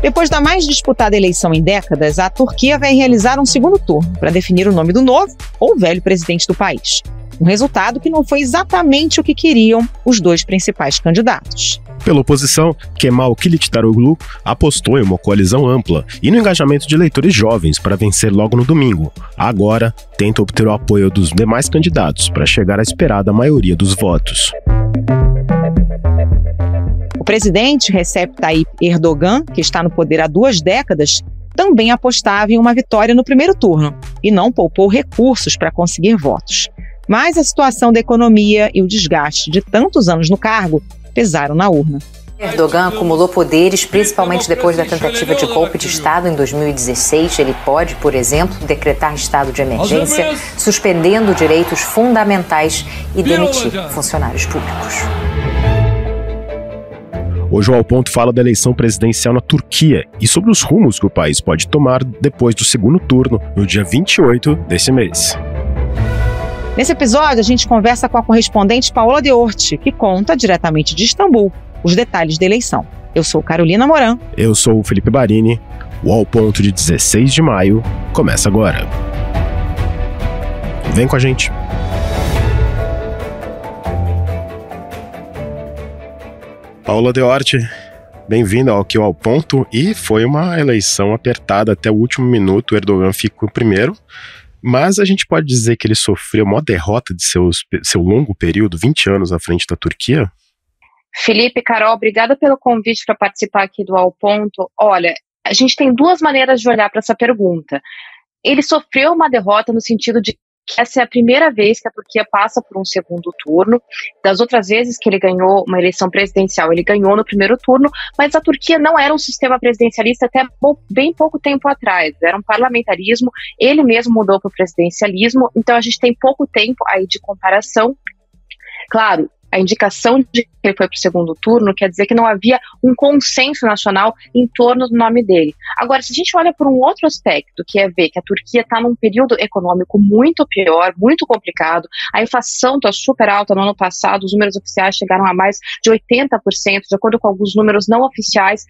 Depois da mais disputada eleição em décadas, a Turquia vai realizar um segundo turno para definir o nome do novo ou velho presidente do país. Um resultado que não foi exatamente o que queriam os dois principais candidatos. Pela oposição, Kemal Kılıçdaroğlu apostou em uma coalizão ampla e no engajamento de eleitores jovens para vencer logo no domingo. Agora, tenta obter o apoio dos demais candidatos para chegar à esperada maioria dos votos. O presidente Recep Tayyip Erdogan, que está no poder há 2 décadas, também apostava em uma vitória no primeiro turno e não poupou recursos para conseguir votos. Mas a situação da economia e o desgaste de tantos anos no cargo pesaram na urna. Erdogan acumulou poderes, principalmente depois da tentativa de golpe de Estado em 2016. Ele pode, por exemplo, decretar estado de emergência, suspendendo direitos fundamentais e demitir funcionários públicos. Hoje o Ao Ponto fala da eleição presidencial na Turquia e sobre os rumos que o país pode tomar depois do segundo turno, no dia 28 desse mês. Nesse episódio, a gente conversa com a correspondente Paola Deorti, que conta diretamente de Istambul os detalhes da eleição. Eu sou Carolina Moran. Eu sou o Felipe Barini. O Ao Ponto de 16 de maio começa agora. Vem com a gente. Paola Deorti, bem-vinda aqui ao Ponto. E foi uma eleição apertada até o último minuto. O Erdogan ficou primeiro, mas a gente pode dizer que ele sofreu uma derrota de seu longo período, 20 anos à frente da Turquia? Felipe, Carol, obrigada pelo convite para participar aqui do Ao Ponto. Olha, a gente tem 2 maneiras de olhar para essa pergunta. Ele sofreu uma derrota no sentido de que essa é a primeira vez que a Turquia passa por um segundo turno. Das outras vezes que ele ganhou uma eleição presidencial, ele ganhou no primeiro turno, mas a Turquia não era um sistema presidencialista até bem pouco tempo atrás, era um parlamentarismo, ele mesmo mudou para o presidencialismo, então a gente tem pouco tempo aí de comparação. Claro, a indicação de que ele foi para o segundo turno quer dizer que não havia um consenso nacional em torno do nome dele. Agora, se a gente olha por um outro aspecto, que é ver que a Turquia está num período econômico muito pior, muito complicado, a inflação está super alta no ano passado, os números oficiais chegaram a mais de 80%, de acordo com alguns números não oficiais,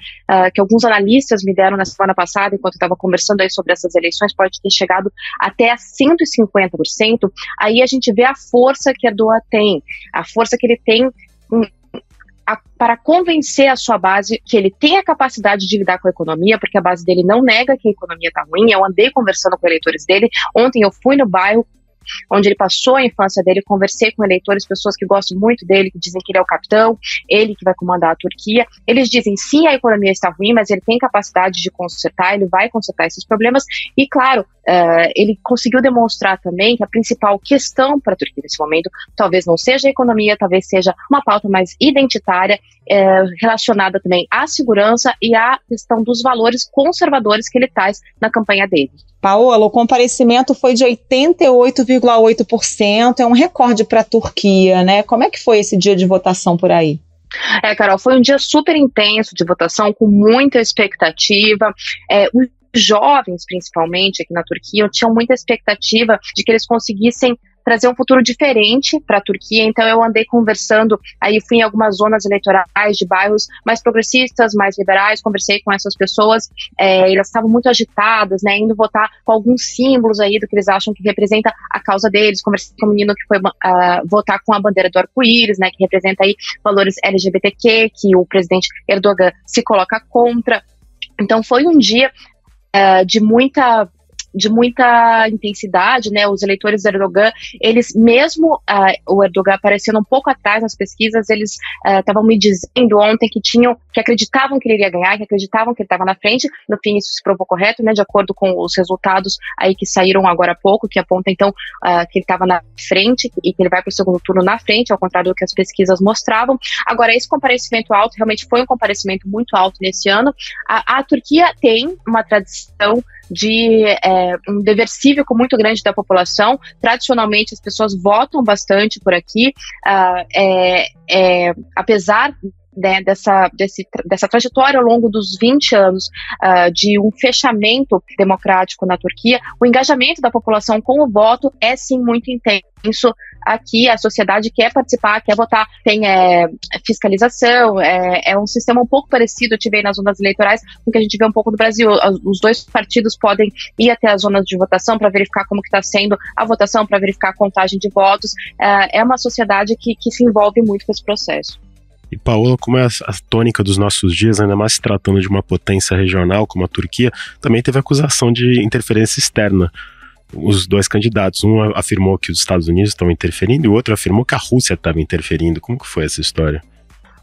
que alguns analistas me deram na semana passada, enquanto eu estava conversando aí sobre essas eleições, pode ter chegado até a 150%, aí a gente vê a força que a Erdogan tem, a força que ele tem para convencer a sua base que ele tem a capacidade de lidar com a economia, porque a base dele não nega que a economia está ruim. Eu andei conversando com eleitores dele, ontem eu fui no bairro onde ele passou a infância dele, conversei com eleitores, pessoas que gostam muito dele, que dizem que ele é o capitão, ele que vai comandar a Turquia. Eles dizem, sim, a economia está ruim, mas ele tem capacidade de consertar, ele vai consertar esses problemas, e claro, ele conseguiu demonstrar também que a principal questão para a Turquia nesse momento talvez não seja a economia, talvez seja uma pauta mais identitária, relacionada também à segurança e à questão dos valores conservadores que ele traz na campanha dele. Paola, o comparecimento foi de 88,8%, é um recorde para a Turquia, né? Como é que foi esse dia de votação por aí? Carol, foi um dia super intenso de votação, com muita expectativa. Os jovens, principalmente, aqui na Turquia, tinham muita expectativa de que eles conseguissem trazer um futuro diferente para a Turquia, então eu andei conversando, aí fui em algumas zonas eleitorais de bairros mais progressistas, mais liberais, conversei com essas pessoas, elas estavam muito agitadas, né, indo votar com alguns símbolos aí do que eles acham que representa a causa deles. Conversei com um menino que foi votar com a bandeira do arco-íris, né, que representa aí valores LGBTQ, que o presidente Erdogan se coloca contra. Então foi um dia de muita intensidade, né? Os eleitores do Erdogan, eles mesmo, o Erdogan aparecendo um pouco atrás nas pesquisas, eles estavam me dizendo ontem que acreditavam que ele iria ganhar, que acreditavam que ele estava na frente. No fim, isso se provou correto, né? De acordo com os resultados aí que saíram agora há pouco, que aponta então que ele estava na frente e que ele vai para o segundo turno na frente, ao contrário do que as pesquisas mostravam. Agora, esse comparecimento alto realmente foi um comparecimento muito alto nesse ano. A Turquia tem uma tradição de um dever cívico muito grande da população. Tradicionalmente, as pessoas votam bastante por aqui, apesar dessa trajetória ao longo dos 20 anos de um fechamento democrático na Turquia, o engajamento da população com o voto é sim muito intenso aqui, a sociedade quer participar, quer votar, tem fiscalização, é um sistema um pouco parecido, eu tive nas zonas eleitorais, com o que a gente vê um pouco no Brasil. Os dois partidos podem ir até as zonas de votação para verificar como que está sendo a votação, para verificar a contagem de votos. É uma sociedade que se envolve muito com esse processo. E, Paola, como é a tônica dos nossos dias, ainda mais se tratando de uma potência regional como a Turquia, também teve acusação de interferência externa. Os dois candidatos, um afirmou que os Estados Unidos estão interferindo e o outro afirmou que a Rússia estava interferindo. Como que foi essa história?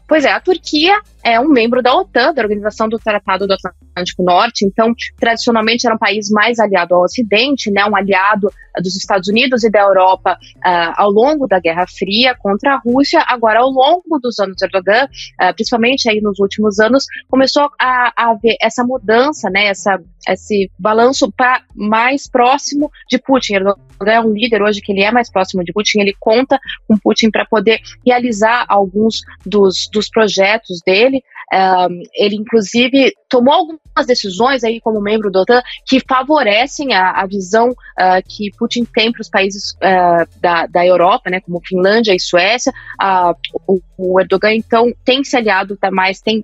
Pois é, a Turquia é um membro da OTAN, da Organização do Tratado do Atlântico Norte, então, tradicionalmente era um país mais aliado ao Ocidente, né, um aliado dos Estados Unidos e da Europa ao longo da Guerra Fria contra a Rússia. Agora, ao longo dos anos Erdogan, principalmente aí nos últimos anos, começou a haver essa mudança, né, esse balanço para mais próximo de Putin. Erdogan é um líder hoje que ele é mais próximo de Putin, ele conta com Putin para poder realizar alguns dos projetos dele. Ele, inclusive, tomou algumas decisões aí como membro da OTAN que favorecem a visão que Putin tem para os países da Europa, né, como Finlândia e Suécia. O Erdogan, então, tem se aliado mais, tem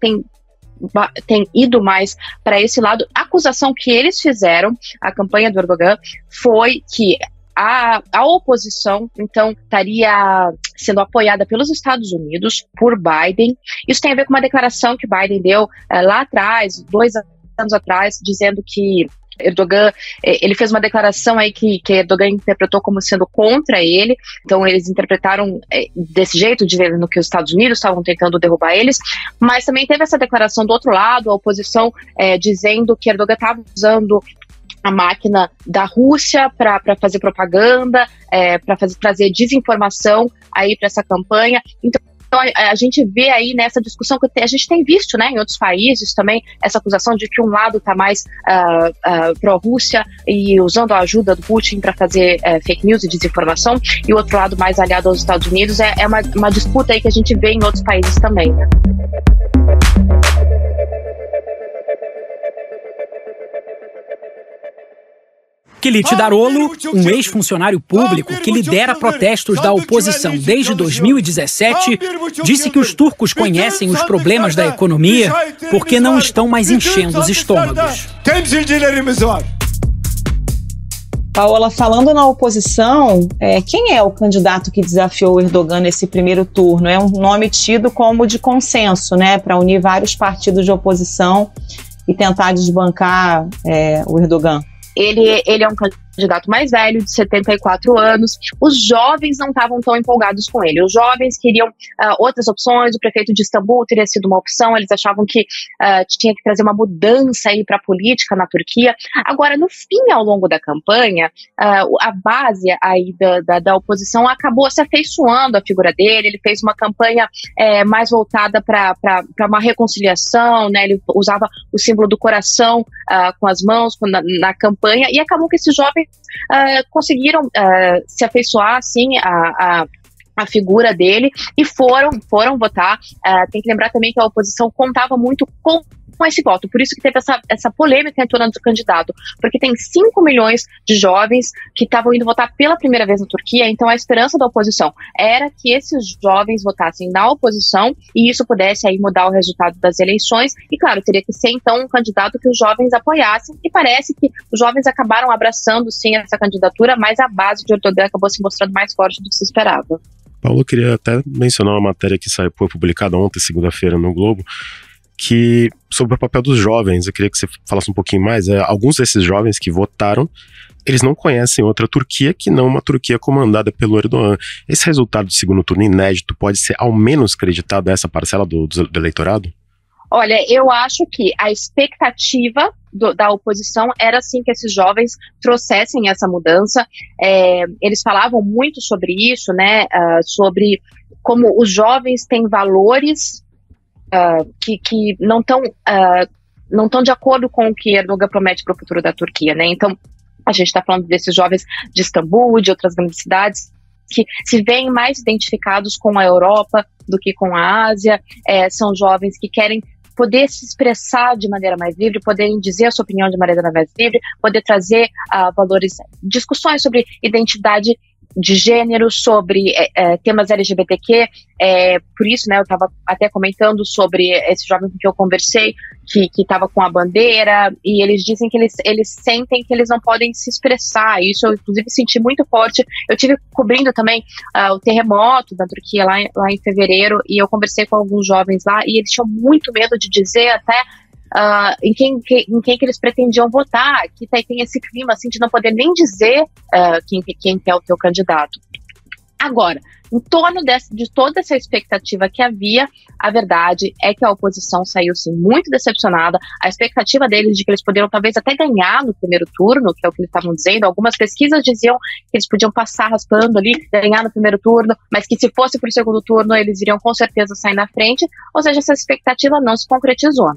ido mais para esse lado. A acusação que eles fizeram, a campanha do Erdogan, foi que a oposição, então, estaria sendo apoiada pelos Estados Unidos, por Biden. Isso tem a ver com uma declaração que Biden deu lá atrás, 2 anos atrás, dizendo que Erdogan, ele fez uma declaração aí que Erdogan interpretou como sendo contra ele. Então eles interpretaram desse jeito, dizendo que os Estados Unidos estavam tentando derrubar eles, mas também teve essa declaração do outro lado, a oposição dizendo que Erdogan estava usando a máquina da Rússia para fazer propaganda, para trazer desinformação aí para essa campanha. Então a gente vê aí nessa discussão que a gente tem visto, né, em outros países também, essa acusação de que um lado está mais pró-Rússia e usando a ajuda do Putin para fazer fake news e desinformação, e o outro lado mais aliado aos Estados Unidos. É uma disputa aí que a gente vê em outros países também, né? Kilit Daroglu, um ex-funcionário público que lidera protestos da oposição desde 2017, disse que os turcos conhecem os problemas da economia porque não estão mais enchendo os estômagos. Paola, falando na oposição, quem é o candidato que desafiou o Erdogan nesse primeiro turno? É um nome tido como de consenso, né, para unir vários partidos de oposição e tentar desbancar o Erdogan. Ele é um candidato mais velho, de 74 anos. Os jovens não estavam tão empolgados com ele. Os jovens queriam outras opções. O prefeito de Istambul teria sido uma opção. Eles achavam que tinha que trazer uma mudança aí para a política na Turquia. Agora, no fim, ao longo da campanha, a base aí da oposição acabou se afeiçoando à figura dele. Ele fez uma campanha mais voltada para uma reconciliação, né? Ele usava o símbolo do coração com as mãos na campanha, e acabou que esses jovens conseguiram se afeiçoar assim a figura dele e foram votar. Tem que lembrar também que a oposição contava muito com esse voto, por isso que teve essa polêmica em torno do candidato, porque tem 5 milhões de jovens que estavam indo votar pela primeira vez na Turquia. Então a esperança da oposição era que esses jovens votassem na oposição e isso pudesse aí mudar o resultado das eleições, e claro, teria que ser então um candidato que os jovens apoiassem, e parece que os jovens acabaram abraçando sim essa candidatura, mas a base de Erdogan acabou se mostrando mais forte do que se esperava. Paulo, eu queria até mencionar uma matéria que foi publicada ontem, segunda-feira, no Globo, que sobre o papel dos jovens. Eu queria que você falasse um pouquinho mais. Alguns desses jovens que votaram, eles não conhecem outra Turquia que não uma Turquia comandada pelo Erdogan. Esse resultado do segundo turno inédito pode ser ao menos creditado a essa parcela do eleitorado? Olha, eu acho que a expectativa da oposição era sim que esses jovens trouxessem essa mudança. Eles falavam muito sobre isso, né? Sobre como os jovens têm valores que não estão de acordo com o que Erdogan promete para o futuro da Turquia, né? Então, a gente está falando desses jovens de Istambul, de outras grandes cidades, que se veem mais identificados com a Europa do que com a Ásia. São jovens que querem poder se expressar de maneira mais livre, poderem dizer a sua opinião de maneira mais livre, poder trazer valores, discussões sobre identidade de gênero, sobre temas LGBTQ, por isso, né, eu estava até comentando sobre esse jovem com que eu conversei, que estava com a bandeira, e eles dizem que eles sentem que eles não podem se expressar. Isso eu, inclusive, senti muito forte. Eu tive cobrindo também o terremoto da Turquia lá em fevereiro, e eu conversei com alguns jovens lá, e eles tinham muito medo de dizer até em quem que eles pretendiam votar, que tem esse clima assim, de não poder nem dizer quem é o teu candidato. Agora, em torno de toda essa expectativa que havia, a verdade é que a oposição saiu, sim, muito decepcionada. A expectativa deles de que eles poderiam talvez até ganhar no primeiro turno, que é o que eles estavam dizendo. Algumas pesquisas diziam que eles podiam passar raspando ali, ganhar no primeiro turno, mas que se fosse para o segundo turno, eles iriam com certeza sair na frente. Ou seja, essa expectativa não se concretizou.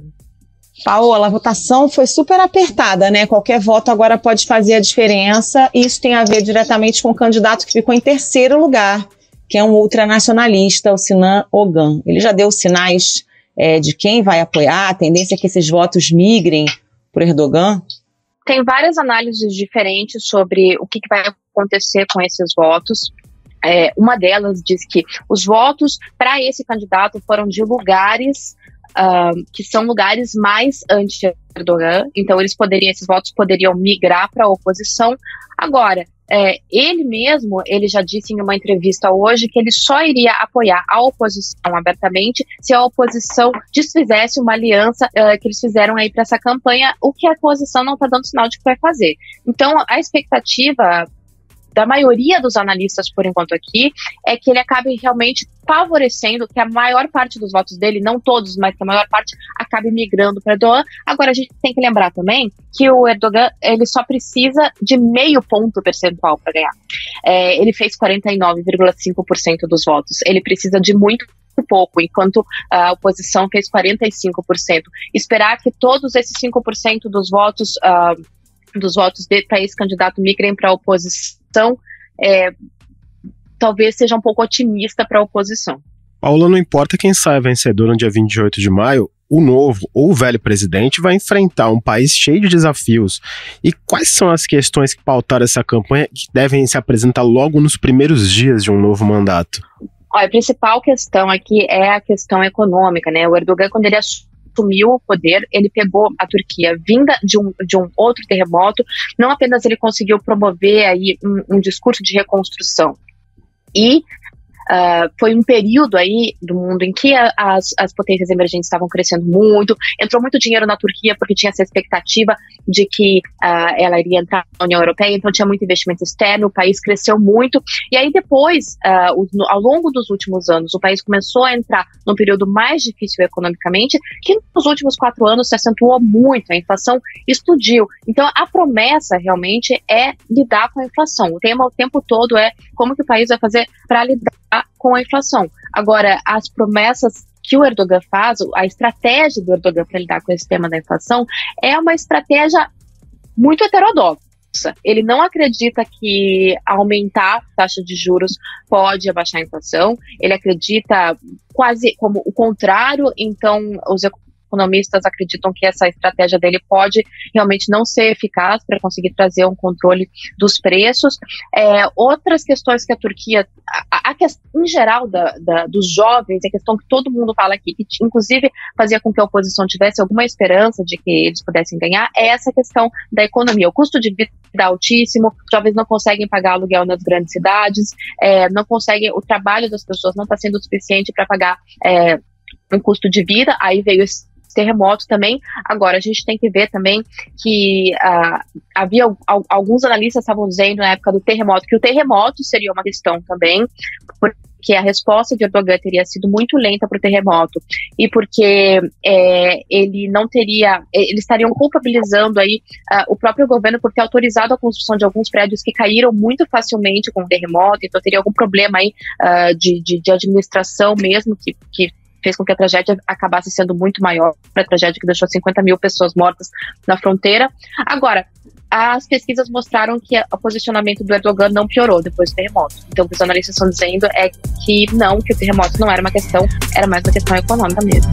Paola, a votação foi super apertada, né? Qualquer voto agora pode fazer a diferença. Isso tem a ver diretamente com o candidato que ficou em terceiro lugar, que é um ultranacionalista, o Sinan Ogan. Ele já deu sinais de quem vai apoiar, a tendência é que esses votos migrem para Erdogan? Tem várias análises diferentes sobre o que vai acontecer com esses votos. Uma delas diz que os votos para esse candidato foram de lugares que são lugares mais anti-Erdogan, então esses votos poderiam migrar para a oposição. Agora, ele já disse em uma entrevista hoje que ele só iria apoiar a oposição abertamente se a oposição desfizesse uma aliança que eles fizeram aí para essa campanha, o que a oposição não está dando sinal de que vai fazer. Então, a expectativa da maioria dos analistas, por enquanto aqui, é que ele acabe realmente favorecendo que a maior parte dos votos dele, não todos, mas que a maior parte acabe migrando para Erdogan. Agora, a gente tem que lembrar também que o Erdogan, ele só precisa de meio ponto percentual para ganhar. Ele fez 49,5% dos votos. Ele precisa de muito pouco, enquanto a oposição fez 45%. Esperar que todos esses 5% dos votos para esse candidato migrem para a oposição, talvez seja um pouco otimista para a oposição. Paula, não importa quem saia vencedor no dia 28 de maio, o novo ou o velho presidente vai enfrentar um país cheio de desafios. E quais são as questões que pautaram essa campanha que devem se apresentar logo nos primeiros dias de um novo mandato? A principal questão aqui é a questão econômica, né? O Erdogan, quando ele assumiu o poder, ele pegou a Turquia vinda de um outro terremoto. Não apenas ele conseguiu promover aí um discurso de reconstrução, e foi um período aí do mundo em que as potências emergentes estavam crescendo muito, entrou muito dinheiro na Turquia porque tinha essa expectativa de que ela iria entrar na União Europeia, então tinha muito investimento externo, o país cresceu muito, e aí depois, ao longo dos últimos anos, o país começou a entrar num período mais difícil economicamente, que nos últimos 4 anos se acentuou muito, a inflação explodiu. Então a promessa realmente é lidar com a inflação. O tema o tempo todo é como que o país vai fazer para lidar com a inflação. Agora, as promessas que o Erdogan faz, a estratégia do Erdogan para lidar com esse tema da inflação é uma estratégia muito heterodoxa. Ele não acredita que aumentar a taxa de juros pode abaixar a inflação, ele acredita quase como o contrário, então os economistas acreditam que essa estratégia dele pode realmente não ser eficaz para conseguir trazer um controle dos preços. Outras questões que a Turquia, a questão em geral dos jovens, a questão que todo mundo fala aqui, que inclusive fazia com que a oposição tivesse alguma esperança de que eles pudessem ganhar, é essa questão da economia. O custo de vida é altíssimo, os jovens não conseguem pagar aluguel nas grandes cidades, não conseguem, o trabalho das pessoas não está sendo suficiente para pagar um custo de vida. Aí veio esse terremoto também. Agora, a gente tem que ver também que havia alguns analistas estavam dizendo na época do terremoto que o terremoto seria uma questão também, porque a resposta de Erdogan teria sido muito lenta para o terremoto e porque eles estariam culpabilizando aí o próprio governo por ter autorizado a construção de alguns prédios que caíram muito facilmente com o terremoto, então teria algum problema aí de administração mesmo que fez com que a tragédia acabasse sendo muito maior, a tragédia que deixou 50 mil pessoas mortas na fronteira. Agora, as pesquisas mostraram que o posicionamento do Erdogan não piorou depois do terremoto. Então, o que os analistas estão dizendo é que não, que o terremoto não era uma questão, era mais uma questão econômica mesmo.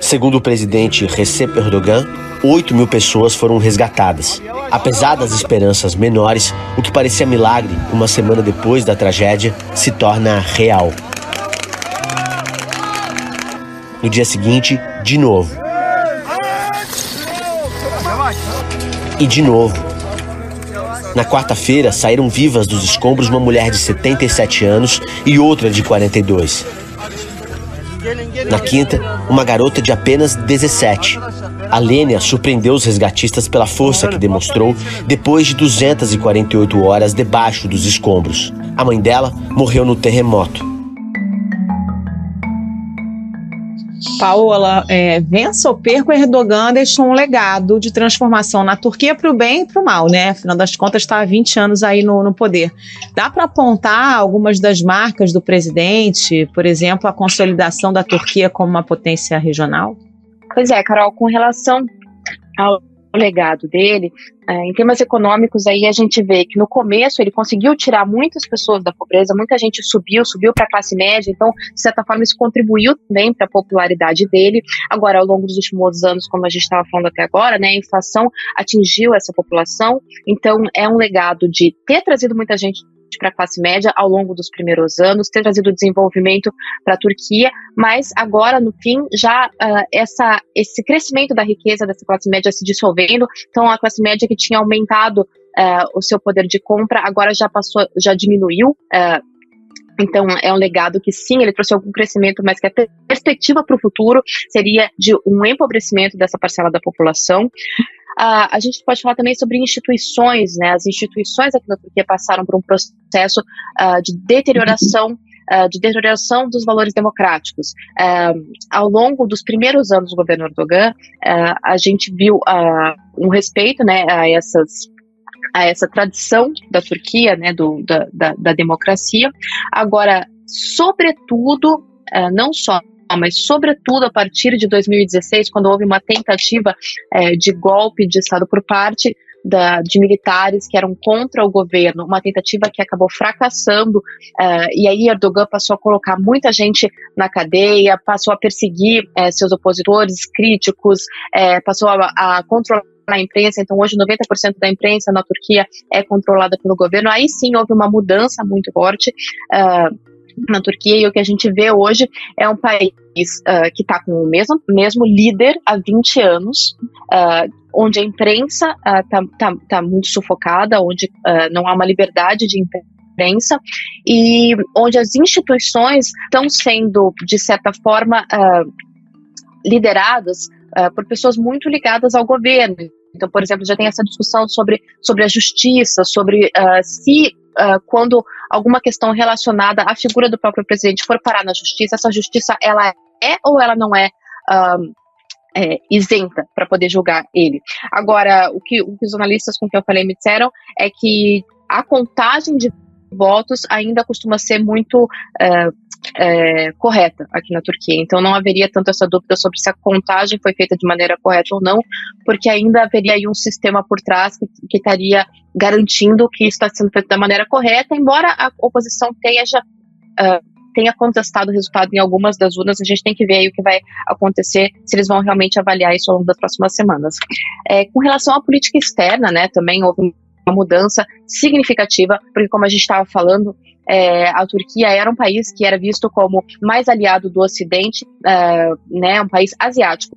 Segundo o presidente Recep Erdogan, 8 mil pessoas foram resgatadas. Apesar das esperanças menores, o que parecia milagre uma semana depois da tragédia se torna real. No dia seguinte, de novo. E de novo. Na quarta-feira, saíram vivas dos escombros uma mulher de 77 anos e outra de 42. Na quinta, uma garota de apenas 17. A Lênia surpreendeu os resgatistas pela força que demonstrou depois de 248 horas debaixo dos escombros. A mãe dela morreu no terremoto. Paola, vença ou perca, o Erdogan deixou um legado de transformação na Turquia para o bem e para o mal, né? Afinal das contas, está há 20 anos aí no poder. Dá para apontar algumas das marcas do presidente, por exemplo, a consolidação da Turquia como uma potência regional? Pois é, Carol, com relação ao legado dele, em termos econômicos, aí a gente vê que no começo ele conseguiu tirar muitas pessoas da pobreza, muita gente subiu para a classe média, então, de certa forma, isso contribuiu também para a popularidade dele. Agora, ao longo dos últimos anos, como a gente estava falando até agora, né, a inflação atingiu essa população, então é um legado de ter trazido muita gente para a classe média ao longo dos primeiros anos, ter trazido desenvolvimento para a Turquia, mas agora, no fim, já esse crescimento da riqueza dessa classe média se dissolvendo, então a classe média que tinha aumentado o seu poder de compra, agora já diminuiu. Então, é um legado que sim, ele trouxe algum crescimento, mas que a perspectiva para o futuro seria de um empobrecimento dessa parcela da população. A gente pode falar também sobre instituições, né? As instituições aqui na Turquia passaram por um processo de deterioração dos valores democráticos. Ao longo dos primeiros anos do governo Erdogan, a gente viu um respeito, né, a essa tradição da Turquia, né, da democracia. Agora, sobretudo, não só, mas sobretudo a partir de 2016, quando houve uma tentativa de golpe de Estado por parte de militares que eram contra o governo, uma tentativa que acabou fracassando, e aí Erdogan passou a colocar muita gente na cadeia, passou a perseguir seus opositores, críticos, passou a controlar a imprensa. Então hoje 90% da imprensa na Turquia é controlada pelo governo. Aí sim houve uma mudança muito forte na Turquia, e o que a gente vê hoje é um país que está com o mesmo líder há 20 anos, onde a imprensa tá muito sufocada, onde não há uma liberdade de imprensa, e onde as instituições estão sendo, de certa forma, lideradas por pessoas muito ligadas ao governo. Então, por exemplo, já tem essa discussão sobre a justiça, sobre quando alguma questão relacionada à figura do próprio presidente for parar na justiça, essa justiça ela é ou ela não é isenta para poder julgar ele. Agora, o que os analistas com quem eu falei me disseram é que a contagem de votos ainda costuma ser muito correta aqui na Turquia, então não haveria tanto essa dúvida sobre se a contagem foi feita de maneira correta ou não, porque ainda haveria aí um sistema por trás que estaria garantindo que isso está sendo feito da maneira correta, embora a oposição tenha contestado o resultado em algumas das urnas. A gente tem que ver aí o que vai acontecer, se eles vão realmente avaliar isso ao longo das próximas semanas. Com relação à política externa, né, também houve uma mudança significativa, porque como a gente estava falando, a Turquia era um país que era visto como mais aliado do Ocidente, né, um país asiático,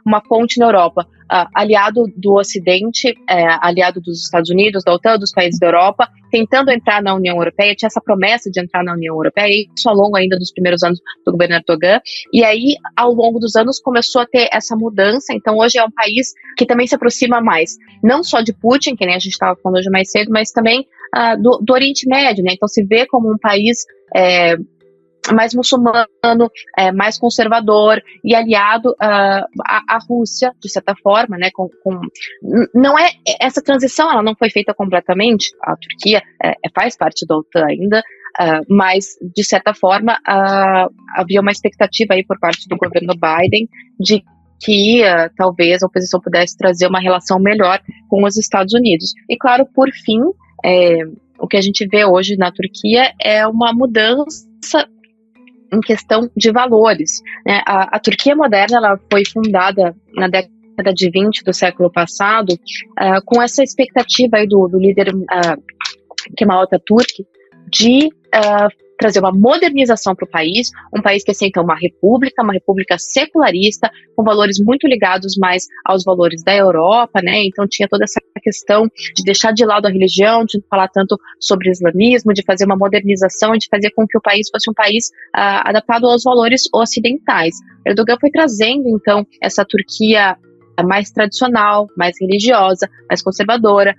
uma ponte na Europa, aliado do Ocidente, aliado dos Estados Unidos, da OTAN, dos países da Europa, tentando entrar na União Europeia, tinha essa promessa de entrar na União Europeia, isso ao longo ainda dos primeiros anos do governo Erdogan, e aí ao longo dos anos começou a ter essa mudança. Então hoje é um país que também se aproxima mais, não só de Putin, que nem a gente estava falando hoje mais cedo, mas também do Oriente Médio, né? Então se vê como um país mais muçulmano, mais conservador e aliado à Rússia, de certa forma, né? Não é essa transição, ela não foi feita completamente. A Turquia faz parte da OTAN ainda, mas de certa forma havia uma expectativa aí por parte do governo Biden de que talvez a oposição pudesse trazer uma relação melhor com os Estados Unidos. E claro, por fim, o que a gente vê hoje na Turquia é uma mudança em questão de valores, né? A Turquia moderna, ela foi fundada na década de 20 do século passado, com essa expectativa aí do líder Kemal Atatürk de trazer uma modernização para o país, um país que é então uma república secularista, com valores muito ligados mais aos valores da Europa, né? Então tinha toda essa questão de deixar de lado a religião, de não falar tanto sobre islamismo, de fazer uma modernização e de fazer com que o país fosse um país adaptado aos valores ocidentais. Erdogan foi trazendo então essa Turquia mais tradicional, mais religiosa, mais conservadora,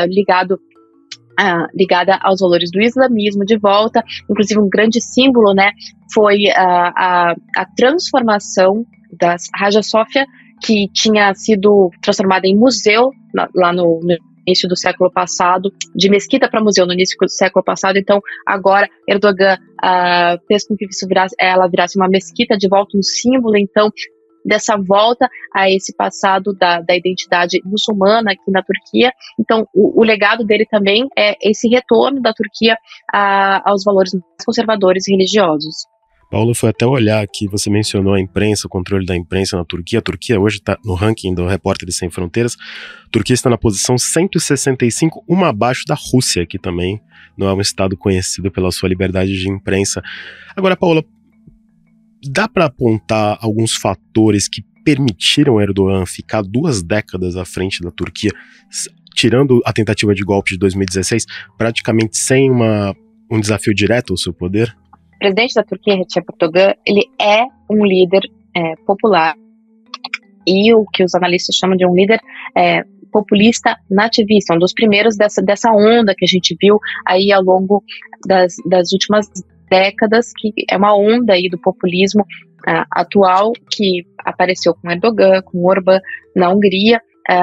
ligada aos valores do islamismo de volta. Inclusive um grande símbolo, né, foi a transformação da Hagia Sofia, que tinha sido transformada em museu lá no início do século passado, de mesquita para museu no início do século passado. Então agora Erdogan fez com que ela virasse uma mesquita de volta, um símbolo então dessa volta a esse passado da identidade muçulmana aqui na Turquia. Então, o legado dele também é esse retorno da Turquia aos valores mais conservadores e religiosos. Paula, foi até olhar aqui, você mencionou a imprensa, o controle da imprensa na Turquia. A Turquia hoje está no ranking do Repórteres Sem Fronteiras. A Turquia está na posição 165, uma abaixo da Rússia, que também não é um estado conhecido pela sua liberdade de imprensa. Agora, Paula, dá para apontar alguns fatores que permitiram Erdogan ficar 2 décadas à frente da Turquia, tirando a tentativa de golpe de 2016, praticamente sem um desafio direto ao seu poder? O presidente da Turquia, Recep Erdogan, ele é um líder popular e o que os analistas chamam de um líder populista nativista, um dos primeiros dessa onda que a gente viu aí ao longo das últimas décadas, que é uma onda aí do populismo atual que apareceu com Erdogan, com Orbán na Hungria.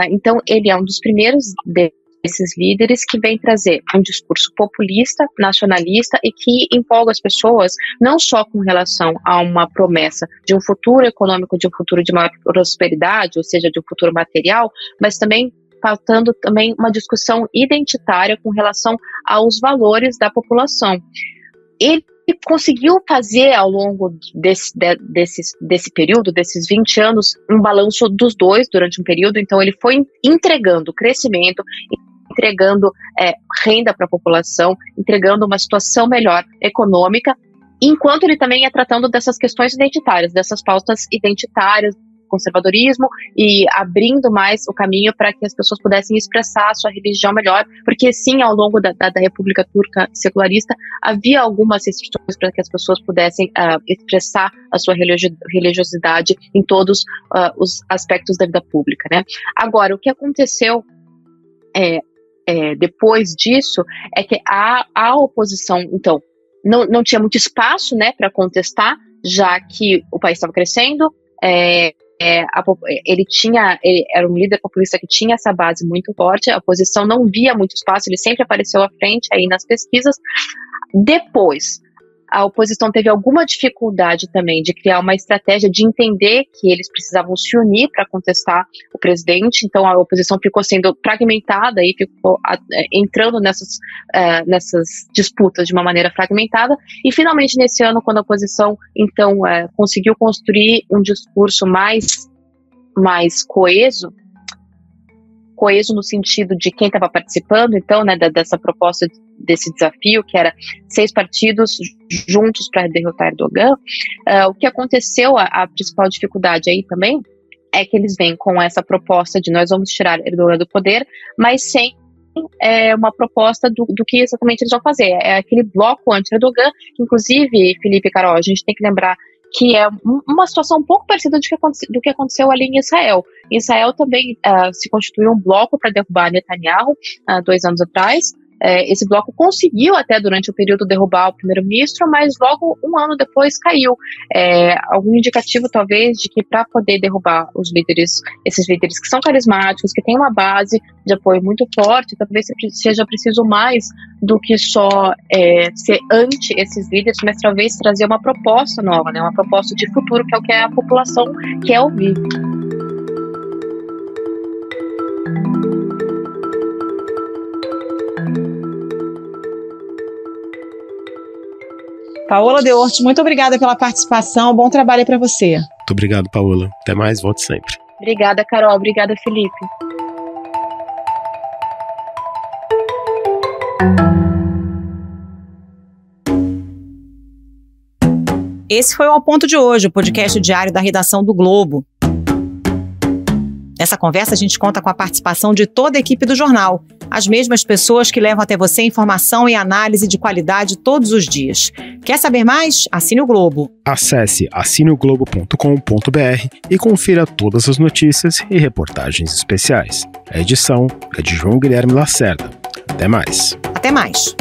Então ele é um dos primeiros desses líderes que vem trazer um discurso populista, nacionalista e que empolga as pessoas não só com relação a uma promessa de um futuro econômico, de um futuro de maior prosperidade, ou seja, de um futuro material, mas também pautando também uma discussão identitária com relação aos valores da população. Ele conseguiu fazer ao longo desse período, desses 20 anos, um balanço dos dois durante um período. Então ele foi entregando crescimento, entregando renda para a população, entregando uma situação melhor econômica, enquanto ele também ia tratando dessas questões identitárias, dessas pautas identitárias, conservadorismo, e abrindo mais o caminho para que as pessoas pudessem expressar a sua religião melhor, porque sim, ao longo da República Turca secularista, havia algumas restrições para que as pessoas pudessem expressar a sua religiosidade em todos os aspectos da vida pública, né? Agora, o que aconteceu depois disso é que a oposição, então, não tinha muito espaço, né, para contestar, já que o país estava crescendo. Ele era um líder populista que tinha essa base muito forte, a oposição não via muito espaço, ele sempre apareceu à frente aí nas pesquisas. Depois, a oposição teve alguma dificuldade também de criar uma estratégia de entender que eles precisavam se unir para contestar o presidente, então a oposição ficou sendo fragmentada e ficou entrando nessas disputas de uma maneira fragmentada, e finalmente nesse ano, quando a oposição então conseguiu construir um discurso mais coeso no sentido de quem estava participando, então, né, dessa proposta, desse desafio, que era 6 partidos juntos para derrotar Erdogan. O que aconteceu, a principal dificuldade aí também, é que eles vêm com essa proposta de nós vamos tirar Erdogan do poder, mas sem uma proposta do que exatamente eles vão fazer. É aquele bloco anti-Erdogan, que inclusive, Felipe e Carol, a gente tem que lembrar que é uma situação um pouco parecida do que aconteceu ali em Israel. Em Israel também se constituiu um bloco para derrubar Netanyahu 2 anos atrás. Esse bloco conseguiu até durante o período derrubar o primeiro-ministro, mas logo 1 ano depois caiu. Algum indicativo talvez de que para poder derrubar esses líderes que são carismáticos, que têm uma base de apoio muito forte, talvez seja preciso mais do que só ser anti esses líderes, mas talvez trazer uma proposta nova, né? Uma proposta de futuro, que é o que a população quer ouvir. Paola De Orti, muito obrigada pela participação. Bom trabalho para você. Muito obrigado, Paola. Até mais, volte sempre. Obrigada, Carol. Obrigada, Felipe. Esse foi o Ao Ponto de hoje, o podcast diário da redação do Globo. Nessa conversa, a gente conta com a participação de toda a equipe do jornal, as mesmas pessoas que levam até você informação e análise de qualidade todos os dias. Quer saber mais? Assine o Globo. Acesse assineoglobo.com.br e confira todas as notícias e reportagens especiais. A edição é de João Guilherme Lacerda. Até mais. Até mais.